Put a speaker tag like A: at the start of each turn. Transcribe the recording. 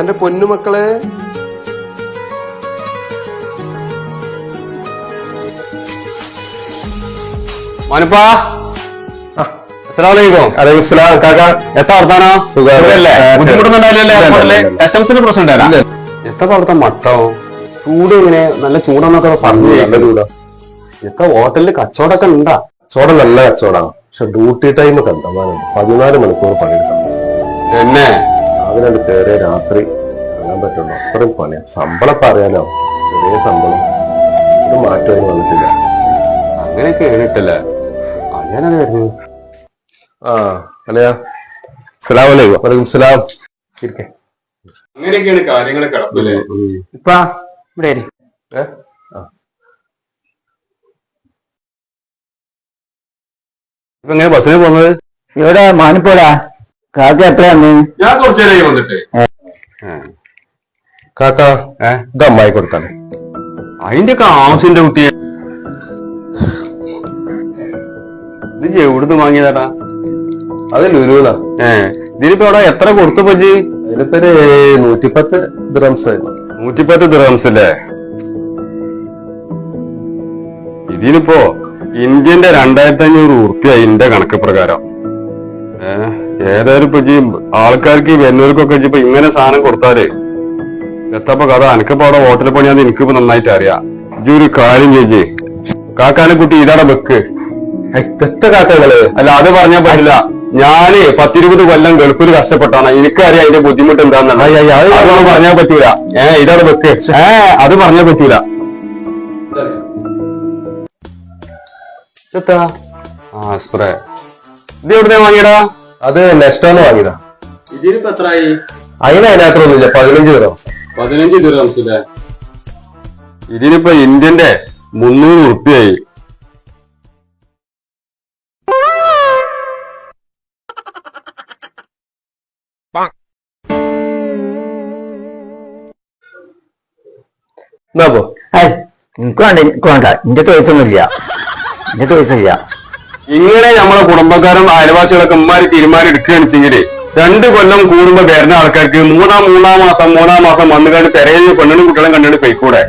A: എന്റെ പൊന്നുമക്കളെ,
B: മോനപ്പാ അസ്സലാമലൈക്കും.
A: അലൈഹിസ്സലാം. കാക്ക
B: എത്ര വർത്താനോ? സുഖല്ലേ? ബുദ്ധിമുട്ടുണ്ടായില്ലേ? കസ്റ്റംസിന്റെ പ്രശ്നം ഉണ്ടായില്ല? എത്ര അവിടുത്തെ മട്ടോ ചൂട് ഇങ്ങനെ നല്ല ചൂടെന്നൊക്കെ പറഞ്ഞു. എത്ര ഹോട്ടലില് കച്ചവടമൊക്കെ ഉണ്ടാ?
A: കച്ചവടം നല്ല കച്ചവടമാണ്. പക്ഷെ ഡ്യൂട്ടി ടൈം കണ്ടമാനുണ്ട്. 14 മണിക്കൂർ പണിയെടുക്കണം.
B: എന്നെ
A: അതിനകത്ത് കയറിയ രാത്രി ഇറങ്ങാൻ പറ്റുള്ളൂ. അത്രയും പണിയാ. ശമ്പളം പറയാനോ ചെറിയ ശമ്പളം, ഒരു മാറ്റം അതിന് വന്നിട്ടില്ല.
B: അങ്ങനെയൊക്കെ കേട്ടിട്ടല്ലേ ഞാനത് വരുന്നു.
A: ആ അല്ലയാ. അസ്സലാമു അലൈക്കും. വലൈക്കും സലാം.
B: അങ്ങനെയൊക്കെയാണ് കാര്യങ്ങൾ കിടപ്പില്ലേ
C: ഇപ്പൊ ഇവിടെ
B: ഇപ്പൊ എങ്ങനെ ബസ്സിന് പോകുന്നത്?
C: ഇവിടെ മാനിപ്പോടാ കാക്ക എത്രയാന്ന്?
B: ഞാൻ കുറച്ചു നേരമായി വന്നിട്ട്.
A: കാക്ക ഇത് അമ്മായി കൊടുത്താണ്.
B: അതിന്റെ ഒക്കെ ആവശ്യന്റെ കുട്ടിയെ ഇത് എവിടുന്ന് വാങ്ങിയതാടാ?
A: അത് ലുലുന്നാ.
B: ഇതിനിപ്പോ അവിടെ എത്ര കൊടുത്തു പറ്റി?
A: അതിലിപ്പോ 110 ദിർഹംസ് ആയിരുന്നു.
B: 110 ദിർഹംസ് അല്ലേ? ഇതിനിപ്പോ ഇന്ത്യന്റെ 2500 ഉറുപ്പ്യ ഇതിന്റെ കണക്ക് പ്രകാരം. ഏതായാലും ഇപ്പൊ ആൾക്കാർക്ക് വരുന്നവർക്കൊക്കെ ഇപ്പൊ ഇങ്ങനെ സാധനം കൊടുത്താല് എത്തപ്പോ കഥ. എനിക്കിപ്പോ അവിടെ ഹോട്ടലിൽ പണിയാന്ന് എനിക്കിപ്പോ നന്നായിട്ട് അറിയാം. ഇജ്ജ് ഒരു കാര്യം ചെയ്യേ, കാക്കാനെ കുട്ടി ഇതാടെ വെക്ക്.
A: കാക്കകള്
B: അല്ല അത് പറഞ്ഞാൽ പറ്റില്ല. ഞാന് 10-20 കൊല്ലം ഗൾഫിൽ കഷ്ടപ്പെട്ടാണ്. എനിക്കറിയാം അതിന്റെ ബുദ്ധിമുട്ട് എന്താണെന്ന്. അതൊന്നും പറഞ്ഞാൽ പറ്റൂല. ഇതാണ് വെക്ക്. അത് പറഞ്ഞാൽ പറ്റൂല. സ്പ്രേ ഇത് എവിടുന്ന വാങ്ങിയടാ?
A: അത് നെക്സ്റ്റോന്ന് വാങ്ങിയതാ.
B: ഇതിനിപ്പോ എത്രയായി?
A: അതിനകത്ത് ഒന്നുമില്ല. 15 ദിർഹംസ്.
B: 15 ദിർഹംസ് അല്ലേ? ഇതിനിപ്പോ ഇന്ത്യന്റെ 300 ഉറുപ്പ്യായി.
C: എനിക്ക് വേണ്ട, എനിക്ക് വേണ്ട. എന്റെ പൈസയൊന്നുമില്ല, എന്റെ പൈസയില്ല.
B: ഇങ്ങനെ നമ്മളെ കുടുംബക്കാരും അയൽവാസികളൊക്കെ ഉമ്മാര് തീരുമാനം എടുക്കുകയാണെച്ചെങ്കില് 2 കൊല്ലം കൂടുമ്പോ വരുന്ന ആൾക്കാർക്ക് മൂന്നാം മാസം വന്നു കഴിഞ്ഞ് പെരയിൽ പെണ്ണിനും കുട്ടികളും കണ്ടിട്ട് പോയിക്കൂടെ?